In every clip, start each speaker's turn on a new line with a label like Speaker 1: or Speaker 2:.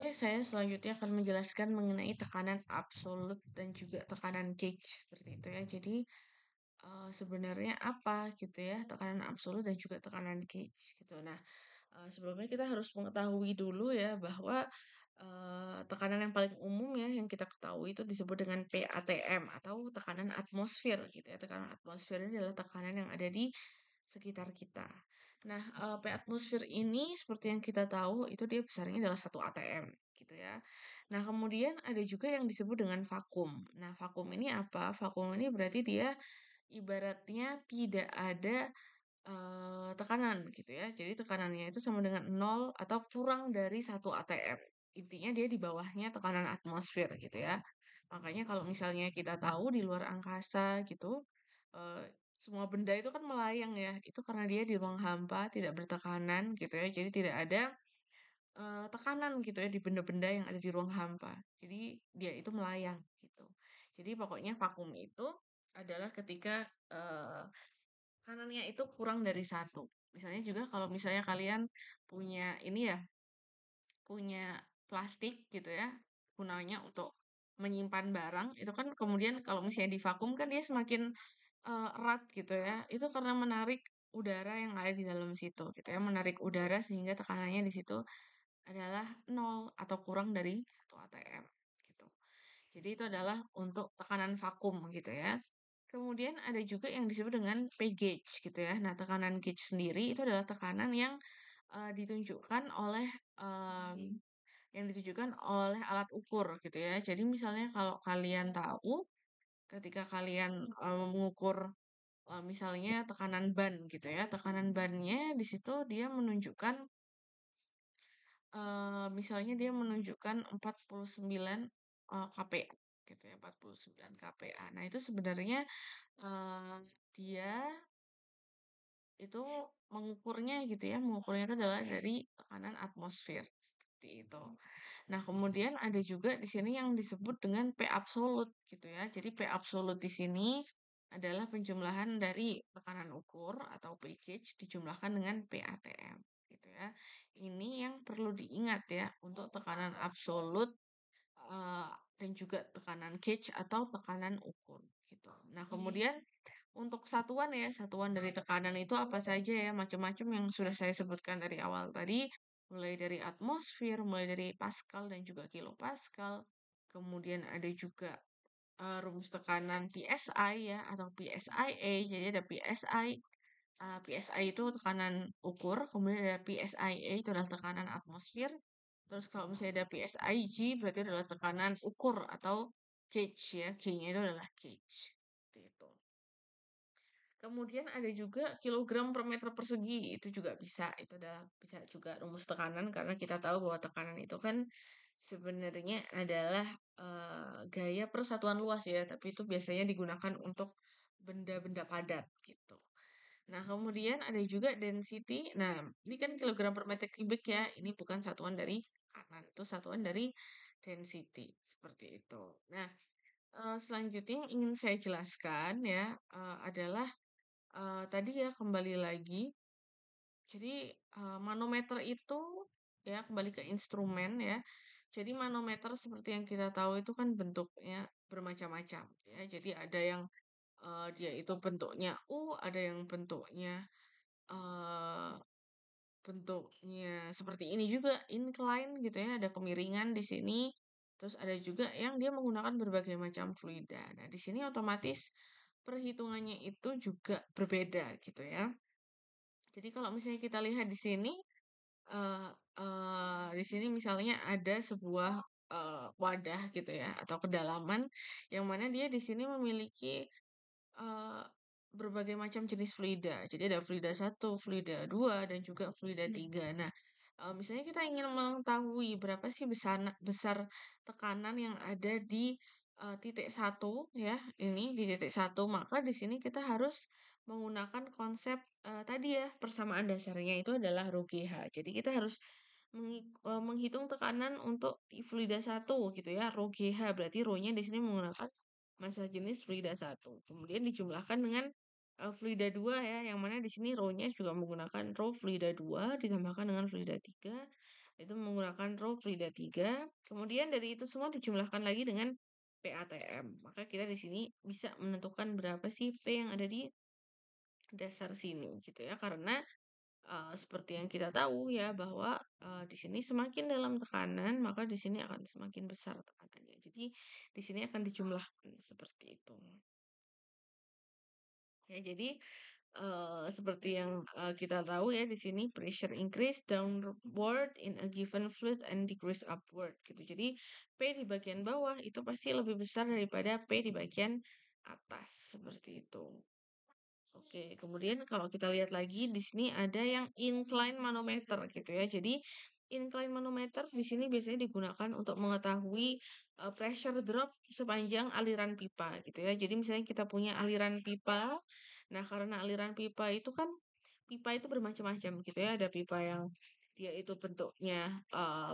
Speaker 1: Oke, saya selanjutnya akan menjelaskan mengenai tekanan absolut dan juga tekanan gauge seperti itu ya. Jadi sebenarnya apa gitu ya tekanan absolut dan juga tekanan gauge gitu. Nah, sebelumnya kita harus mengetahui dulu ya bahwa tekanan yang paling umum ya yang kita ketahui itu disebut dengan PATM atau tekanan atmosfer gitu ya. Tekanan atmosfer ini adalah tekanan yang ada di sekitar kita. Nah, P atmosfer ini seperti yang kita tahu itu dia besarnya adalah 1 atm gitu ya. Nah, kemudian ada juga yang disebut dengan vakum. Nah, vakum ini apa? Vakum ini berarti dia ibaratnya tidak ada tekanan gitu ya. Jadi tekanannya itu sama dengan nol atau kurang dari 1 atm. Intinya dia di bawahnya tekanan atmosfer gitu ya. Makanya kalau misalnya kita tahu di luar angkasa gitu, semua benda itu kan melayang ya. Itu karena dia di ruang hampa, tidak bertekanan gitu ya. Jadi tidak ada tekanan gitu ya di benda-benda yang ada di ruang hampa. Jadi dia itu melayang gitu. Jadi pokoknya vakum itu adalah ketika kanannya itu kurang dari satu. Misalnya juga kalau misalnya kalian punya ini ya, punya plastik gitu ya, gunanya untuk menyimpan barang, itu kan kemudian kalau misalnya divakum kan dia semakin erat gitu ya. Itu karena menarik udara yang ada di dalam situ gitu ya, menarik udara sehingga tekanannya di situ adalah nol atau kurang dari 1 atm gitu. Jadi itu adalah untuk tekanan vakum gitu ya. Kemudian ada juga yang disebut dengan P gauge gitu ya. Nah, tekanan gauge sendiri itu adalah tekanan yang ditunjukkan oleh alat ukur gitu ya. Jadi misalnya kalau kalian tahu ketika kalian mengukur misalnya tekanan ban gitu ya. Tekanan bannya di situ dia menunjukkan misalnya dia menunjukkan 49 kPa gitu ya, 49 kPa. Nah, itu sebenarnya eee, dia itu mengukurnya itu adalah dari tekanan atmosfer, seperti itu. Nah, kemudian ada juga di sini yang disebut dengan P absolut gitu ya. Jadi P absolut di sini adalah penjumlahan dari tekanan ukur atau P gauge dijumlahkan dengan PATM gitu ya. Ini yang perlu diingat ya untuk tekanan absolut eee, dan juga tekanan gauge atau tekanan ukur gitu. Nah, kemudian untuk satuan ya, satuan dari tekanan itu apa saja ya, macam-macam yang sudah saya sebutkan dari awal tadi, mulai dari atmosfer, mulai dari Pascal dan juga kilopascal. Kemudian ada juga rumus tekanan PSI ya atau PSIA. Jadi ada PSI, PSI itu tekanan ukur, kemudian ada PSIA itu adalah tekanan atmosfer. Terus kalau misalnya ada PSIG berarti adalah tekanan ukur atau gauge ya. G-nya itu adalah gauge. Seperti itu. Kemudian ada juga kilogram per meter persegi, itu juga bisa. Itu adalah bisa juga rumus tekanan karena kita tahu bahwa tekanan itu kan sebenarnya adalah gaya persatuan luas ya, tapi itu biasanya digunakan untuk benda-benda padat gitu. Nah, kemudian ada juga density. Nah, ini kan kilogram per meter kubik ya. Ini bukan satuan dari tekanan, itu satuan dari density seperti itu. Nah, selanjutnya yang ingin saya jelaskan ya adalah tadi ya kembali lagi, jadi, manometer itu ya kembali ke instrumen ya. Jadi manometer seperti yang kita tahu itu kan bentuknya bermacam-macam ya. Jadi ada yang, dia itu bentuknya U, ada yang eee, bentuknya seperti ini juga incline gitu ya, ada kemiringan di sini. Terus ada juga yang dia menggunakan berbagai macam fluida. Nah, di sini otomatis perhitungannya itu juga berbeda gitu ya. Jadi kalau misalnya kita lihat di sini, eee di sini misalnya ada sebuah, wadah gitu ya atau kedalaman yang mana dia di sini memiliki, eee, berbagai macam jenis fluida. Jadi ada fluida 1, fluida 2, dan juga fluida 3. Nah, misalnya kita ingin mengetahui berapa sih besar tekanan yang ada di, titik satu ya, ini di titik satu, maka di sini kita harus menggunakan konsep, tadi ya, persamaan dasarnya itu adalah rho GH. Jadi kita harus menghitung tekanan untuk di fluida 1 gitu ya, rho GH. Berarti rho-nya di sini menggunakan massa jenis fluida 1. Kemudian dijumlahkan dengan fluida 2 ya, yang mana di sini rho-nya juga menggunakan rho fluida 2 ditambahkan dengan fluida 3 itu menggunakan rule Fluida 3. Kemudian dari itu semua dijumlahkan lagi dengan PATM. Maka kita di sini bisa menentukan berapa sih V yang ada di dasar sini gitu ya. Karena seperti yang kita tahu ya bahwa di sini semakin dalam tekanan maka di sini akan semakin besar tekanannya. Jadi di sini akan dijumlahkan seperti itu. Ya, jadi seperti yang kita tahu ya di sini pressure increase downward in a given fluid and decrease upward gitu. Jadi P di bagian bawah itu pasti lebih besar daripada P di bagian atas seperti itu. Oke, kemudian kalau kita lihat lagi di sini ada yang incline manometer gitu ya. Jadi incline manometer di sini biasanya digunakan untuk mengetahui pressure drop sepanjang aliran pipa gitu ya. Jadi misalnya kita punya aliran pipa, nah karena aliran pipa itu kan pipa itu bermacam-macam gitu ya. Ada pipa yang dia itu bentuknya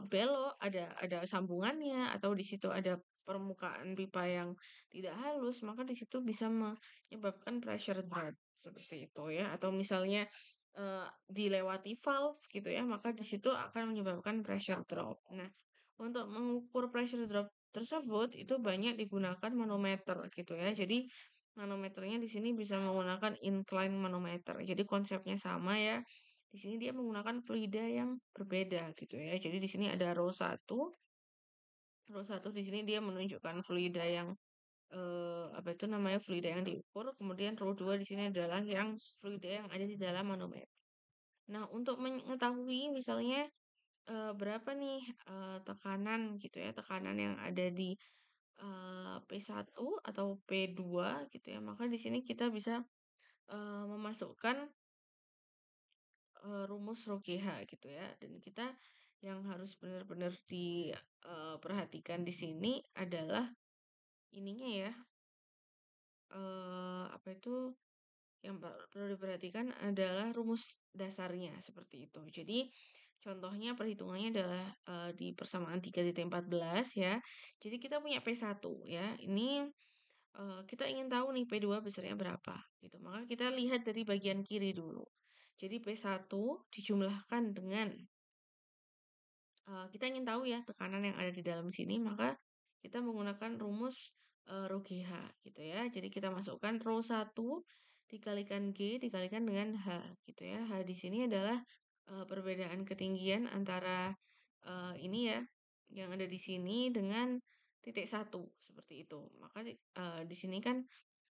Speaker 1: belok, ada sambungannya, atau di situ ada permukaan pipa yang tidak halus, maka di situ bisa menyebabkan pressure drop seperti itu ya. Atau misalnya dilewati valve gitu ya, maka di situ akan menyebabkan pressure drop. Nah, untuk mengukur pressure drop tersebut itu banyak digunakan manometer gitu ya. Jadi manometernya di sini bisa menggunakan incline manometer. Jadi konsepnya sama ya. Di sini dia menggunakan fluida yang berbeda gitu ya. Jadi di sini ada row 1. Row 1 di sini dia menunjukkan fluida yang apa itu namanya fluida yang diukur. Kemudian row 2 di sini adalah yang fluida yang ada di dalam manometer. Nah, untuk mengetahui misalnya berapa nih tekanan gitu ya, tekanan yang ada di P1 atau P2 gitu ya, maka di sini kita bisa memasukkan rumus RoGH gitu ya. Dan kita yang harus benar-benar diperhatikan di sini adalah ininya ya, apa itu yang perlu diperhatikan adalah rumus dasarnya seperti itu. Jadi contohnya perhitungannya adalah di persamaan 3,14 ya. Jadi kita punya P1 ya. Ini kita ingin tahu nih P2 besarnya berapa gitu. Maka kita lihat dari bagian kiri dulu. Jadi P1 dijumlahkan dengan kita ingin tahu ya tekanan yang ada di dalam sini, maka kita menggunakan rumus RoGH gitu ya. Jadi kita masukkan rho 1 dikalikan G dikalikan dengan H gitu ya. H di sini adalah perbedaan ketinggian antara ini ya yang ada di sini dengan titik satu seperti itu. Maka di sini kan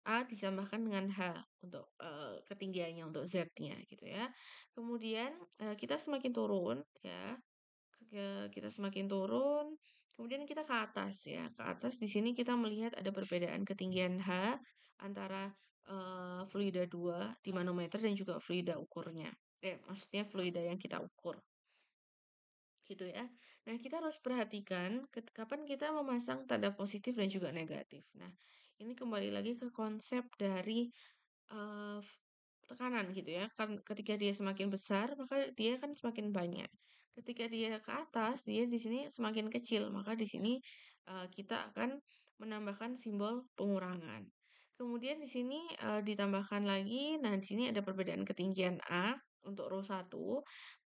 Speaker 1: A ditambahkan dengan H untuk ketinggiannya untuk Z-nya gitu ya. Kemudian kita semakin turun ya kita semakin turun, kemudian kita ke atas ya. Ke atas di sini kita melihat ada perbedaan ketinggian H antara fluida 2 di manometer dan juga fluida ukurnya. Maksudnya fluida yang kita ukur. Gitu ya. Nah, kita harus perhatikan kapan kita memasang tanda positif dan juga negatif. Nah, ini kembali lagi ke konsep dari eee, f tekanan gitu ya, kan ketika dia semakin besar, maka dia kan semakin banyak. Ketika dia ke atas, dia di sini semakin kecil, maka di sini, kita akan menambahkan simbol pengurangan. Kemudian di sini, ditambahkan lagi, nah di sini ada perbedaan ketinggian A untuk row 1,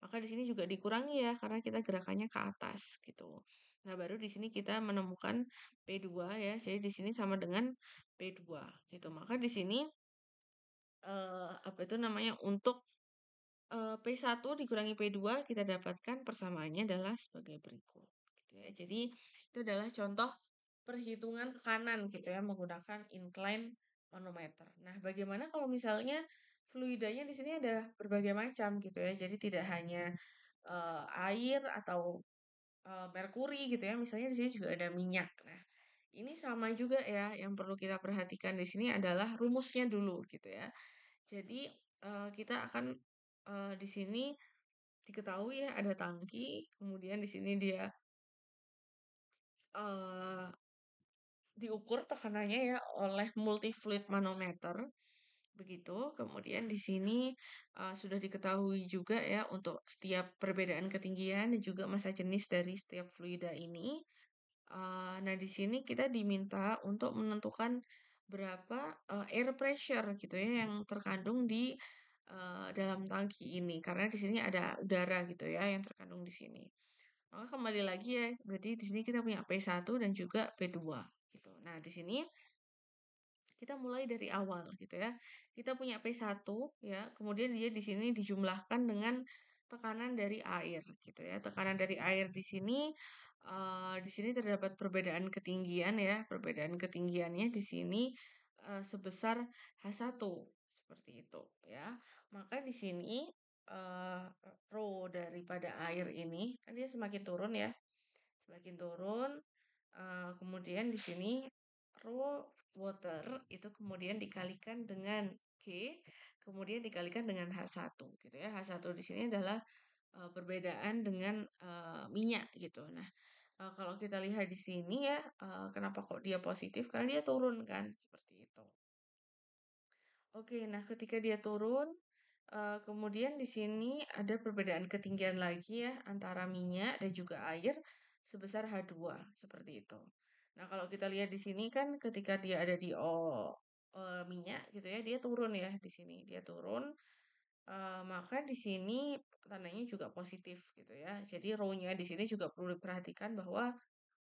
Speaker 1: maka di sini juga dikurangi ya, karena kita gerakannya ke atas gitu. Nah, baru di sini kita menemukan P2 ya, jadi di sini sama dengan P2 gitu. Maka di sini apa itu namanya, untuk, P1 dikurangi P2 kita dapatkan persamaannya adalah sebagai berikut, gitu ya. Jadi itu adalah contoh perhitungan tekanan gitu ya, menggunakan incline manometer. Nah, bagaimana kalau misalnya fluidanya di sini ada berbagai macam gitu ya, jadi tidak hanya, air atau, merkuri gitu ya, misalnya di sini juga ada minyak. Nah, ini sama juga ya, yang perlu kita perhatikan di sini adalah rumusnya dulu gitu ya. Jadi, kita akan, di sini diketahui ya ada tangki, kemudian di sini dia, eee, diukur tekanannya ya oleh multi fluid manometer, begitu. Kemudian di sini, sudah diketahui juga ya untuk setiap perbedaan ketinggian dan juga massa jenis dari setiap fluida ini. Nah di sini kita diminta untuk menentukan berapa, air pressure gitu ya yang terkandung di, dalam tangki ini, karena di sini ada udara gitu ya yang terkandung di sini. Maka kembali lagi ya, berarti di sini kita punya P1 dan juga P2 gitu. Nah, di sini kita mulai dari awal gitu ya. Kita punya P1 ya, kemudian dia di sini dijumlahkan dengan tekanan dari air gitu ya. Tekanan dari air di sini terdapat perbedaan ketinggian ya. Perbedaan ketinggiannya di sini sebesar H1 seperti itu ya. Maka di sini eh, rho daripada air ini kan dia semakin turun ya. Semakin turun, kemudian di sini raw water itu kemudian dikalikan dengan G, kemudian dikalikan dengan H1 gitu ya. H1 di sini adalah perbedaan dengan minyak gitu. Nah, kalau kita lihat di sini ya, kenapa kok dia positif? Karena dia turun kan, seperti itu. Oke, nah ketika dia turun, kemudian di sini ada perbedaan ketinggian lagi ya antara minyak dan juga air sebesar H2 seperti itu. Nah, kalau kita lihat di sini kan ketika dia ada di minyak gitu ya, dia turun ya di sini, dia turun. Maka di sini tandanya juga positif gitu ya. Jadi rho-nya di sini juga perlu diperhatikan bahwa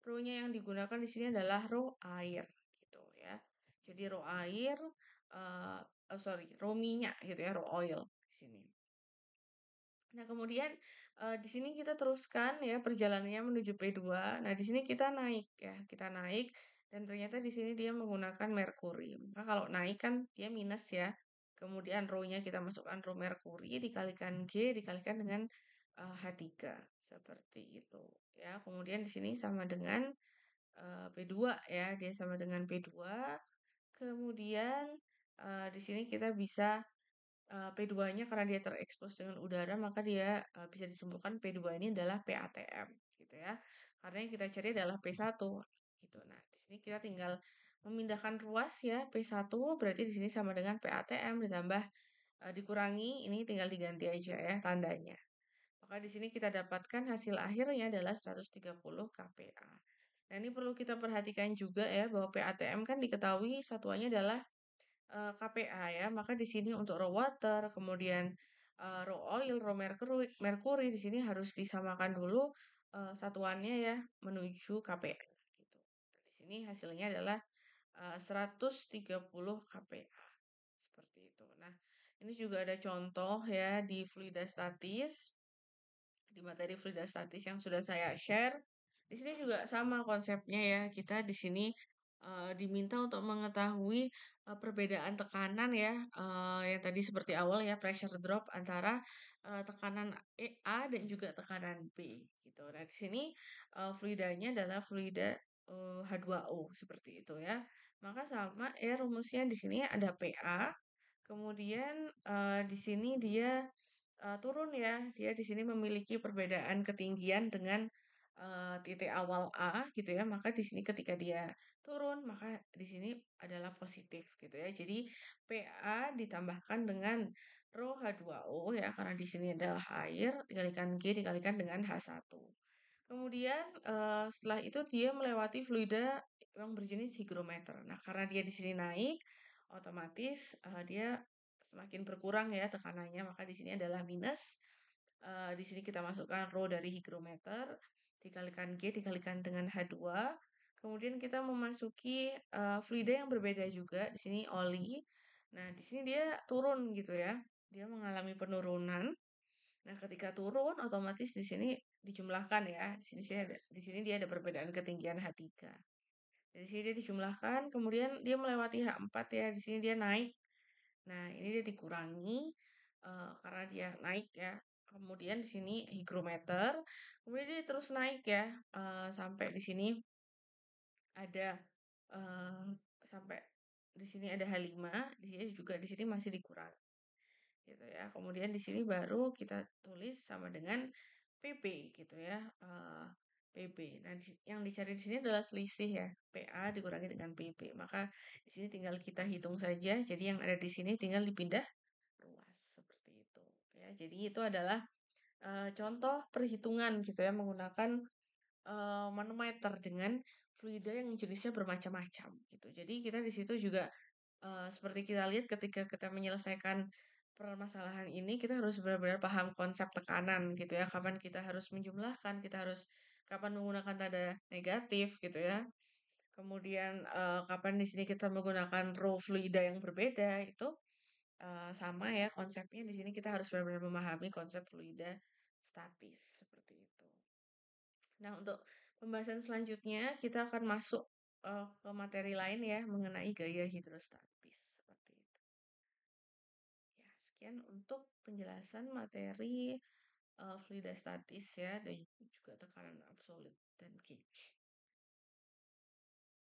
Speaker 1: rho-nya yang digunakan di sini adalah rho air gitu ya. Jadi rho air, eh sorry, rho minyak gitu ya, rho oil di sini. Nah, kemudian di sini kita teruskan ya perjalanannya menuju P2. Nah, di sini kita naik ya, kita naik dan ternyata di sini dia menggunakan merkuri. Maka kalau naik kan dia minus ya. Kemudian rho-nya kita masukkan rho merkuri dikalikan G dikalikan dengan H3 seperti itu ya. Kemudian di sini sama dengan P2 ya, dia sama dengan P2. Kemudian di sini kita bisa P2-nya karena dia terekspos dengan udara, maka dia bisa disimpulkan P2 ini adalah PATM gitu ya. Karena yang kita cari adalah P1 gitu. Nah, di sini kita tinggal memindahkan ruas ya, P1 berarti di sini sama dengan PATM ditambah dikurangi ini tinggal diganti aja ya tandanya. Maka di sini kita dapatkan hasil akhirnya adalah 130 kPa. Nah, ini perlu kita perhatikan juga ya bahwa PATM kan diketahui satuannya adalah KPA ya. Maka di sini untuk raw water, kemudian raw oil, raw merkuri di sini harus disamakan dulu satuannya ya menuju KPA gitu. Di sini hasilnya adalah 130 kPa seperti itu. Nah, ini juga ada contoh ya di fluida statis di materi fluidostatis yang sudah saya share. Di sini juga sama konsepnya ya. Kita di sini diminta untuk mengetahui perbedaan tekanan ya, yang tadi seperti awal ya pressure drop antara tekanan A dan juga tekanan B gitu. Nah, di sini fluidanya adalah fluida H2O seperti itu ya. Maka sama ya rumusnya di sini ada PA, kemudian di sini dia turun ya. Dia di sini memiliki perbedaan ketinggian dengan titik awal A gitu ya. Maka di sini ketika dia turun, maka di sini adalah positif gitu ya. Jadi PA ditambahkan dengan rho H2O ya karena di sini adalah air dikalikan G dikalikan dengan H1. Kemudian setelah itu dia melewati fluida yang berjenis hygrometer. Nah, karena dia di sini naik, otomatis dia semakin berkurang ya tekanannya, maka di sini adalah minus. Di sini kita masukkan rho dari hygrometer, dikalikan G, dikalikan dengan H2. Kemudian kita memasuki fluida yang berbeda juga, di sini oli. Nah, di sini dia turun gitu ya, dia mengalami penurunan. Nah, ketika turun, otomatis di sini dijumlahkan ya, di sini dia ada perbedaan ketinggian H3. Di sini dia dijumlahkan, kemudian dia melewati H4 ya, di sini dia naik. Nah, ini dia dikurangi karena dia naik ya. Kemudian di sini hygrometer, kemudian dia terus naik ya sampai di sini ada eh, sampai di sini ada H5, di sini juga di sini masih dikurangi gitu ya. Kemudian di sini baru kita tulis sama dengan PP gitu ya. PP. Nah, yang dicari di sini adalah selisih ya. PA dikurangi dengan PP. Maka di sini tinggal kita hitung saja. Jadi yang ada di sini tinggal dipindah ruas seperti itu ya. Jadi itu adalah contoh perhitungan gitu ya menggunakan manometer dengan fluida yang jenisnya bermacam-macam gitu. Jadi kita di situ juga seperti kita lihat ketika kita menyelesaikan permasalahan ini kita harus benar-benar paham konsep tekanan gitu ya, kapan kita harus menjumlahkan, kita harus kapan menggunakan tanda negatif gitu ya. Kemudian, kapan di sini kita menggunakan rule fluida yang berbeda itu, sama ya konsepnya di sini kita harus benar-benar memahami konsep fluida statis, seperti itu. Nah, untuk pembahasan selanjutnya kita akan masuk, ke materi lain ya mengenai gaya hidrostatis, seperti itu. Ya, sekian untuk penjelasan materi, fluida statis ya dan juga tekanan absolut dan gauge.